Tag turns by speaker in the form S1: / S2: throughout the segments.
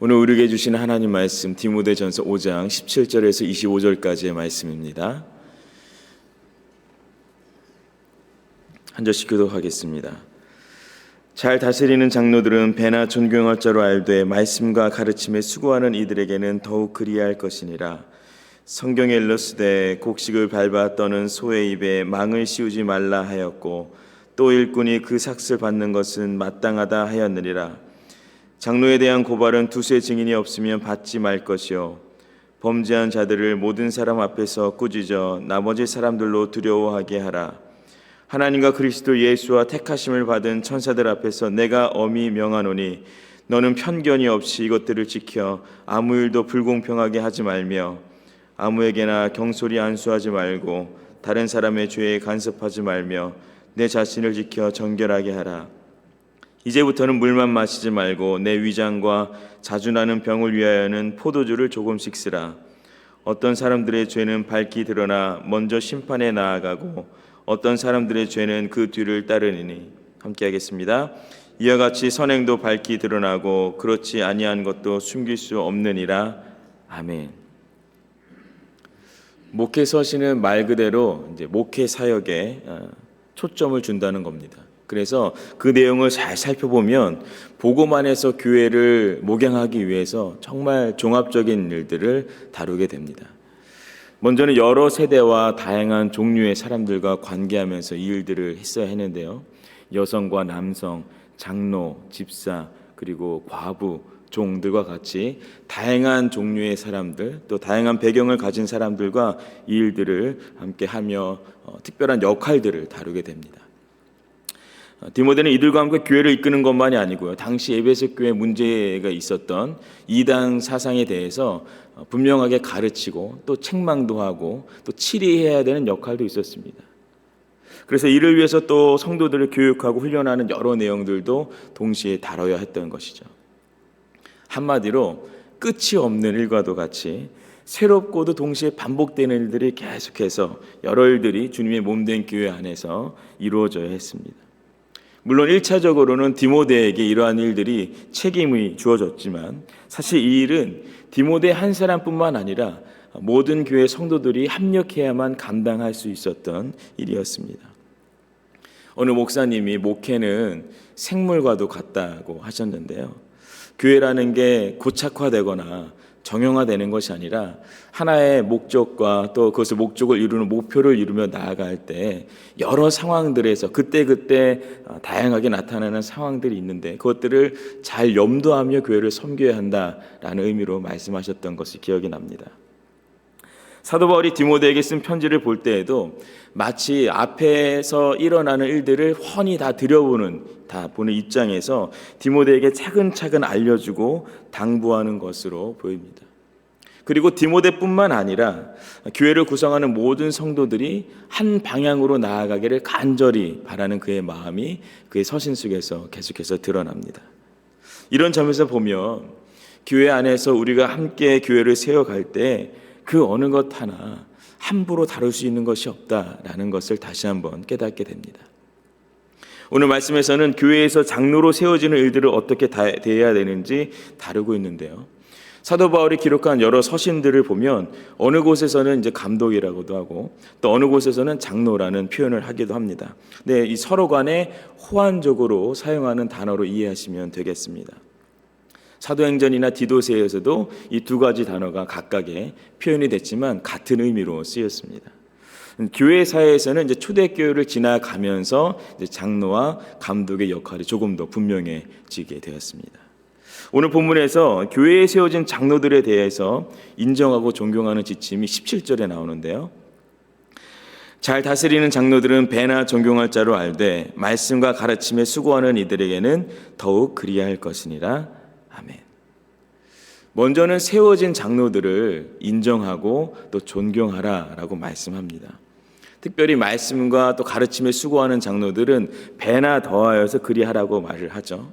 S1: 오늘 우리에게 주신 하나님 말씀 디모데전서 5장 17절에서 25절까지의 말씀입니다. 한 절씩 교독하겠습니다. 잘 다스리는 장로들은 배나 존경할 자로 알되 말씀과 가르침에 수고하는 이들에게는 더욱 그리할 것이니라. 성경에 일렀으되 곡식을 밟아 떠는 소의 입에 망을 씌우지 말라 하였고 또 일꾼이 그 삭슬 받는 것은 마땅하다 하였느니라. 장로에 대한 고발은 두세 증인이 없으면 받지 말 것이요 범죄한 자들을 모든 사람 앞에서 꾸짖어 나머지 사람들로 두려워하게 하라. 하나님과 그리스도 예수와 택하심을 받은 천사들 앞에서 내가 엄히 명하노니 너는 편견이 없이 이것들을 지켜 아무 일도 불공평하게 하지 말며 아무에게나 경솔히 안수하지 말고 다른 사람의 죄에 간섭하지 말며 내 자신을 지켜 정결하게 하라. 이제부터는 물만 마시지 말고 내 위장과 자주 나는 병을 위하여는 포도주를 조금씩 쓰라. 어떤 사람들의 죄는 밝히 드러나 먼저 심판에 나아가고 어떤 사람들의 죄는 그 뒤를 따르니니. 함께 하겠습니다. 이와 같이 선행도 밝히 드러나고 그렇지 아니한 것도 숨길 수 없느니라. 아멘. 목회 서신은 말 그대로 이제 목회 사역에 초점을 준다는 겁니다. 그래서 그 내용을 잘 살펴보면 복음 안에서 교회를 목양하기 위해서 정말 종합적인 일들을 다루게 됩니다. 먼저는 여러 세대와 다양한 종류의 사람들과 관계하면서 이 일들을 했어야 했는데요. 여성과 남성, 장로, 집사, 그리고 과부, 종들과 같이 다양한 종류의 사람들, 또 다양한 배경을 가진 사람들과 이 일들을 함께 하며 특별한 역할들을 다루게 됩니다. 디모데는 이들과 함께 교회를 이끄는 것만이 아니고요. 당시 에베소 교회에 문제가 있었던 이단 사상에 대해서 분명하게 가르치고 또 책망도 하고 또 치리해야 되는 역할도 있었습니다. 그래서 이를 위해서 또 성도들을 교육하고 훈련하는 여러 내용들도 동시에 다뤄야 했던 것이죠. 한마디로 끝이 없는 일과도 같이 새롭고도 동시에 반복되는 일들이 계속해서 여러 일들이 주님의 몸된 교회 안에서 이루어져야 했습니다. 물론 1차적으로는 디모데에게 이러한 일들이 책임이 주어졌지만 사실 이 일은 디모데 한 사람뿐만 아니라 모든 교회 성도들이 합력해야만 감당할 수 있었던 일이었습니다. 어느 목사님이 목회는 생물과도 같다고 하셨는데요. 교회라는 게 고착화되거나 정형화되는 것이 아니라 하나의 목적과 또 그것을 목적을 이루는 목표를 이루며 나아갈 때 여러 상황들에서 그때그때 다양하게 나타나는 상황들이 있는데 그것들을 잘 염두하며 교회를 섬겨야 한다라는 의미로 말씀하셨던 것이 기억이 납니다. 사도 바울이 디모데에게 쓴 편지를 볼 때에도 마치 앞에서 일어나는 일들을 훤히 다 보는 입장에서 디모데에게 차근차근 알려주고 당부하는 것으로 보입니다. 그리고 디모데뿐만 아니라 교회를 구성하는 모든 성도들이 한 방향으로 나아가기를 간절히 바라는 그의 마음이 그의 서신 속에서 계속해서 드러납니다. 이런 점에서 보면 교회 안에서 우리가 함께 교회를 세워갈 때 그 어느 것 하나 함부로 다룰 수 있는 것이 없다라는 것을 다시 한번 깨닫게 됩니다. 오늘 말씀에서는 교회에서 장로로 세워지는 일들을 어떻게 대해야 되는지 다루고 있는데요. 사도 바울이 기록한 여러 서신들을 보면 어느 곳에서는 이제 감독이라고도 하고 또 어느 곳에서는 장로라는 표현을 하기도 합니다. 네, 이 서로 간에 호환적으로 사용하는 단어로 이해하시면 되겠습니다. 사도행전이나 디도서에서도 이 두 가지 단어가 각각의 표현이 됐지만 같은 의미로 쓰였습니다. 교회 사회에서는 이제 초대교회를 지나가면서 이제 장로와 감독의 역할이 조금 더 분명해지게 되었습니다. 오늘 본문에서 교회에 세워진 장로들에 대해서 인정하고 존경하는 지침이 17절에 나오는데요. 잘 다스리는 장로들은 배나 존경할 자로 알되 말씀과 가르침에 수고하는 이들에게는 더욱 그리할 것이니라. 아멘. 먼저는 세워진 장로들을 인정하고 또 존경하라라고 말씀합니다. 특별히 말씀과 또 가르침에 수고하는 장로들은 배나 더하여서 그리하라고 말을 하죠.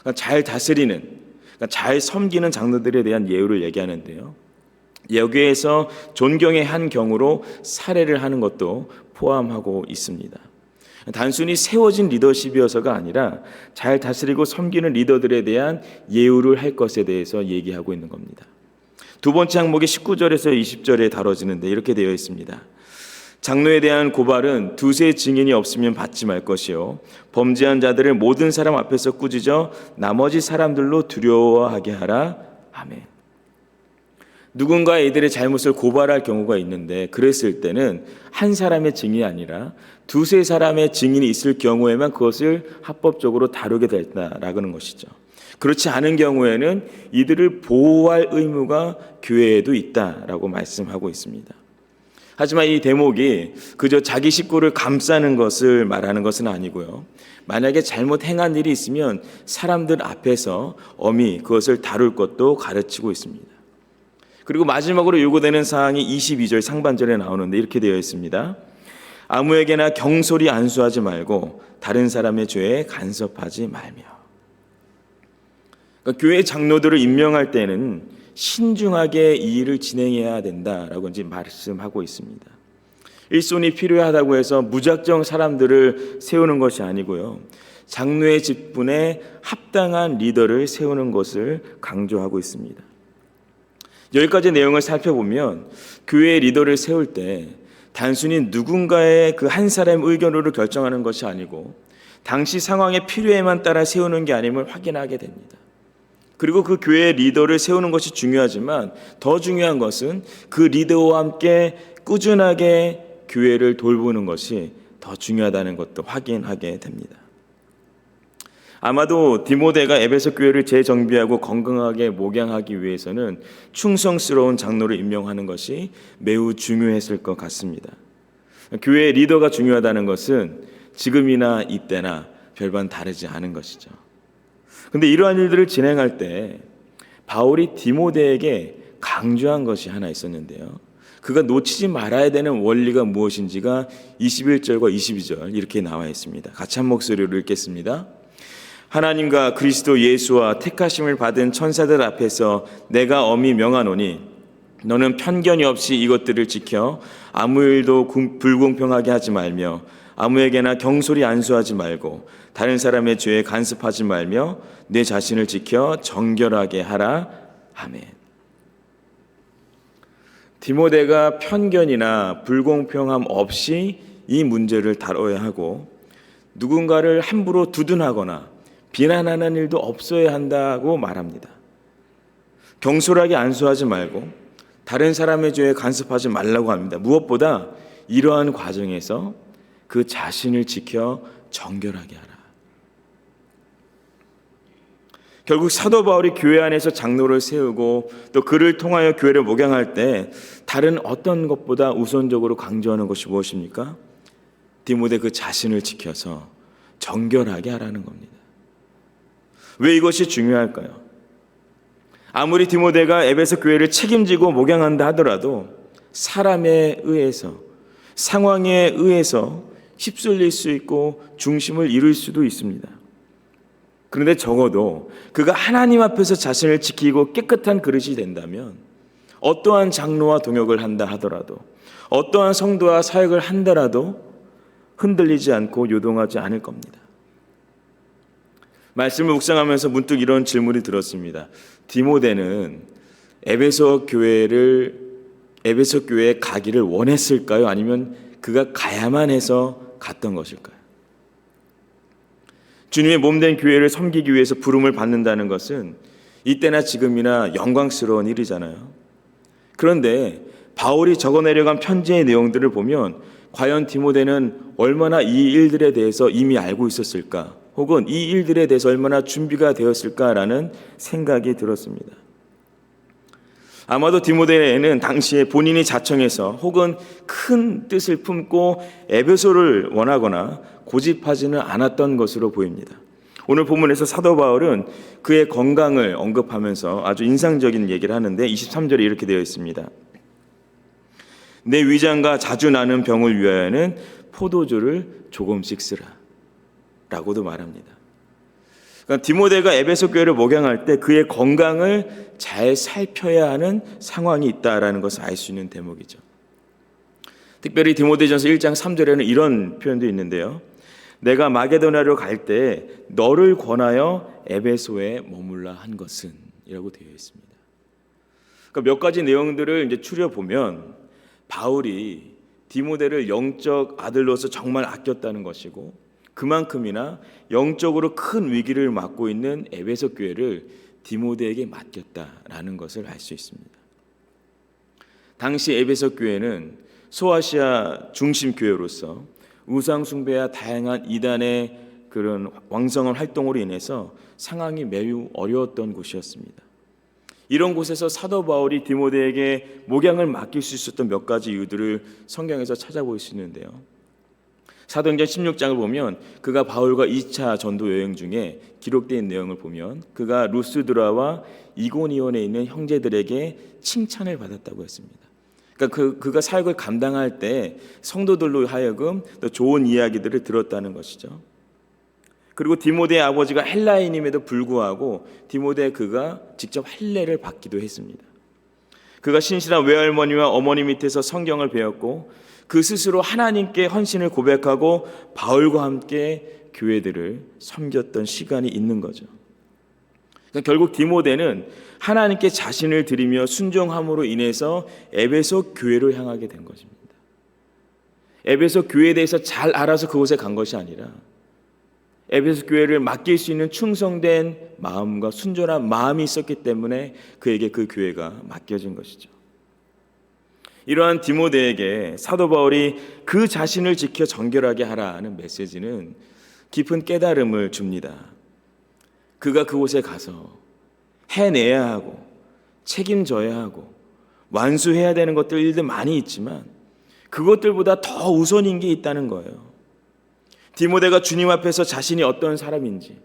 S1: 그러니까 잘 다스리는, 그러니까 잘 섬기는 장로들에 대한 예우를 얘기하는데요. 여기에서 존경의 한 경우로 사례를 하는 것도 포함하고 있습니다. 단순히 세워진 리더십이어서가 아니라 잘 다스리고 섬기는 리더들에 대한 예우를 할 것에 대해서 얘기하고 있는 겁니다. 두 번째 항목이 19절에서 20절에 다뤄지는데 이렇게 되어 있습니다. 장로에 대한 고발은 두세 증인이 없으면 받지 말 것이요 범죄한 자들을 모든 사람 앞에서 꾸짖어 나머지 사람들로 두려워하게 하라. 아멘. 누군가 이들의 잘못을 고발할 경우가 있는데 그랬을 때는 한 사람의 증인이 아니라 두세 사람의 증인이 있을 경우에만 그것을 합법적으로 다루게 된다라는 것이죠. 그렇지 않은 경우에는 이들을 보호할 의무가 교회에도 있다라고 말씀하고 있습니다. 하지만 이 대목이 그저 자기 식구를 감싸는 것을 말하는 것은 아니고요. 만약에 잘못 행한 일이 있으면 사람들 앞에서 엄히 그것을 다룰 것도 가르치고 있습니다. 그리고 마지막으로 요구되는 사항이 22절 상반절에 나오는데 이렇게 되어 있습니다. 아무에게나 경솔히 안수하지 말고 다른 사람의 죄에 간섭하지 말며. 그러니까 교회 장로들을 임명할 때는 신중하게 이 일을 진행해야 된다라고 이제 말씀하고 있습니다. 일손이 필요하다고 해서 무작정 사람들을 세우는 것이 아니고요. 장로의 직분에 합당한 리더를 세우는 것을 강조하고 있습니다. 여기까지 내용을 살펴보면 교회의 리더를 세울 때 단순히 누군가의 그 한 사람의 의견으로 결정하는 것이 아니고 당시 상황의 필요에만 따라 세우는 게 아님을 확인하게 됩니다. 그리고 그 교회의 리더를 세우는 것이 중요하지만 더 중요한 것은 그 리더와 함께 꾸준하게 교회를 돌보는 것이 더 중요하다는 것도 확인하게 됩니다. 아마도 디모데가 에베소 교회를 재정비하고 건강하게 목양하기 위해서는 충성스러운 장로를 임명하는 것이 매우 중요했을 것 같습니다. 교회의 리더가 중요하다는 것은 지금이나 이때나 별반 다르지 않은 것이죠. 그런데 이러한 일들을 진행할 때 바울이 디모데에게 강조한 것이 하나 있었는데요. 그가 놓치지 말아야 되는 원리가 무엇인지가 21절과 22절 이렇게 나와 있습니다. 같이 한 목소리로 읽겠습니다. 하나님과 그리스도 예수와 택하심을 받은 천사들 앞에서 내가 엄히 명하노니 너는 편견이 없이 이것들을 지켜 아무 일도 불공평하게 하지 말며 아무에게나 경솔히 안수하지 말고 다른 사람의 죄에 간섭하지 말며 내 자신을 지켜 정결하게 하라. 아멘. 디모데가 편견이나 불공평함 없이 이 문제를 다뤄야 하고 누군가를 함부로 두둔하거나 비난하는 일도 없어야 한다고 말합니다. 경솔하게 안수하지 말고 다른 사람의 죄에 간섭하지 말라고 합니다. 무엇보다 이러한 과정에서 그 자신을 지켜 정결하게 하라. 결국 사도 바울이 교회 안에서 장로를 세우고 또 그를 통하여 교회를 목양할 때 다른 어떤 것보다 우선적으로 강조하는 것이 무엇입니까? 디모데 그 자신을 지켜서 정결하게 하라는 겁니다. 왜 이것이 중요할까요? 아무리 디모데가 에베소 교회를 책임지고 목양한다 하더라도 사람에 의해서 상황에 의해서 휩쓸릴 수 있고 중심을 잃을 수도 있습니다. 그런데 적어도 그가 하나님 앞에서 자신을 지키고 깨끗한 그릇이 된다면 어떠한 장로와 동역을 한다 하더라도 어떠한 성도와 사역을 한다라도 흔들리지 않고 요동하지 않을 겁니다. 말씀을 묵상하면서 문득 이런 질문이 들었습니다. 디모데는 에베소 교회에 가기를 원했을까요? 아니면 그가 가야만 해서 갔던 것일까요? 주님의 몸된 교회를 섬기기 위해서 부름을 받는다는 것은 이때나 지금이나 영광스러운 일이잖아요. 그런데 바울이 적어내려간 편지의 내용들을 보면 과연 디모데는 얼마나 이 일들에 대해서 이미 알고 있었을까? 혹은 이 일들에 대해서 얼마나 준비가 되었을까라는 생각이 들었습니다. 아마도 디모데는 당시에 본인이 자청해서 혹은 큰 뜻을 품고 에베소를 원하거나 고집하지는 않았던 것으로 보입니다. 오늘 본문에서 사도 바울은 그의 건강을 언급하면서 아주 인상적인 얘기를 하는데 23절에 이렇게 되어 있습니다. 내 위장과 자주 나는 병을 위하여는 포도주를 조금씩 쓰라 라고도 말합니다. 그러니까 디모데가 에베소 교회를 목양할 때 그의 건강을 잘 살펴야 하는 상황이 있다라는 것을 알 수 있는 대목이죠. 특별히 디모데전서 1장 3절에는 이런 표현도 있는데요. 내가 마게도냐로 갈 때 너를 권하여 에베소에 머물라 한 것은 이라고 되어 있습니다. 그러니까 몇 가지 내용들을 이제 추려 보면 바울이 디모데를 영적 아들로서 정말 아꼈다는 것이고 그만큼이나 영적으로 큰 위기를 맞고 있는 에베소 교회를 디모데에게 맡겼다라는 것을 알 수 있습니다. 당시 에베소 교회는 소아시아 중심 교회로서 우상 숭배와 다양한 이단의 그런 왕성한 활동으로 인해서 상황이 매우 어려웠던 곳이었습니다. 이런 곳에서 사도 바울이 디모데에게 목양을 맡길 수 있었던 몇 가지 이유들을 성경에서 찾아볼 수 있는데요. 사도행전 16장을 보면 그가 바울과 2차 전도 여행 중에 기록된 내용을 보면 그가 루스드라와 이고니온에 있는 형제들에게 칭찬을 받았다고 했습니다. 그러니까 그가 사역을 감당할 때 성도들로 하여금 더 좋은 이야기들을 들었다는 것이죠. 그리고 디모데의 아버지가 헬라인임에도 불구하고 디모데 그가 직접 할례를 받기도 했습니다. 그가 신실한 외할머니와 어머니 밑에서 성경을 배웠고 그 스스로 하나님께 헌신을 고백하고 바울과 함께 교회들을 섬겼던 시간이 있는 거죠. 그러니까 결국 디모데는 하나님께 자신을 드리며 순종함으로 인해서 에베소 교회로 향하게 된 것입니다. 에베소 교회에 대해서 잘 알아서 그곳에 간 것이 아니라 에베소 교회를 맡길 수 있는 충성된 마음과 순전한 마음이 있었기 때문에 그에게 그 교회가 맡겨진 것이죠. 이러한 디모데에게 사도 바울이 그 자신을 지켜 정결하게 하라는 메시지는 깊은 깨달음을 줍니다. 그가 그곳에 가서 해내야 하고 책임져야 하고 완수해야 되는 것들도 많이 있지만 그것들보다 더 우선인 게 있다는 거예요. 디모데가 주님 앞에서 자신이 어떤 사람인지,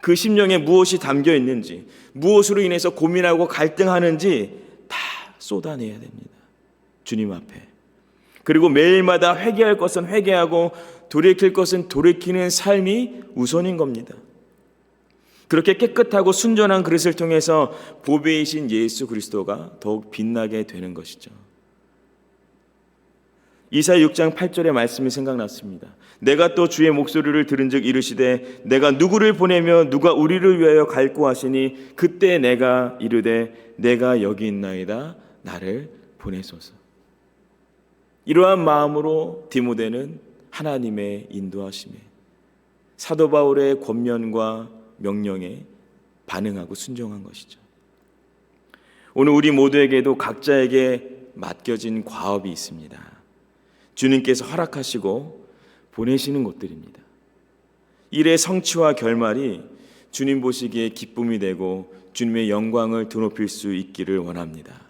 S1: 그 심령에 무엇이 담겨 있는지, 무엇으로 인해서 고민하고 갈등하는지 다 쏟아내야 됩니다. 주님 앞에. 그리고 매일마다 회개할 것은 회개하고 돌이킬 것은 돌이키는 삶이 우선인 겁니다. 그렇게 깨끗하고 순전한 그릇을 통해서 보배이신 예수 그리스도가 더욱 빛나게 되는 것이죠. 이사야 6장 8절의 말씀이 생각났습니다. 내가 또 주의 목소리를 들은즉 이르시되 내가 누구를 보내며 누가 우리를 위하여 갈고 하시니 그때 내가 이르되 내가 여기 있나이다 나를 보내소서. 이러한 마음으로 디모데는 하나님의 인도하심에 사도 바울의 권면과 명령에 반응하고 순종한 것이죠. 오늘 우리 모두에게도 각자에게 맡겨진 과업이 있습니다. 주님께서 허락하시고 보내시는 것들입니다. 일의 성취와 결말이 주님 보시기에 기쁨이 되고 주님의 영광을 드높일 수 있기를 원합니다.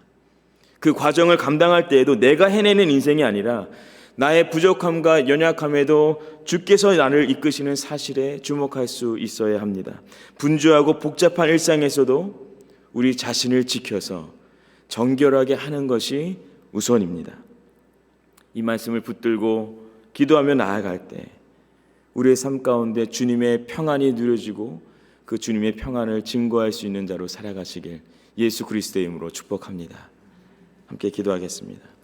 S1: 그 과정을 감당할 때에도 내가 해내는 인생이 아니라 나의 부족함과 연약함에도 주께서 나를 이끄시는 사실에 주목할 수 있어야 합니다. 분주하고 복잡한 일상에서도 우리 자신을 지켜서 정결하게 하는 것이 우선입니다. 이 말씀을 붙들고 기도하며 나아갈 때 우리의 삶 가운데 주님의 평안이 누려지고 그 주님의 평안을 증거할 수 있는 자로 살아가시길 예수 그리스도의 이름으로 축복합니다. 함께 기도하겠습니다.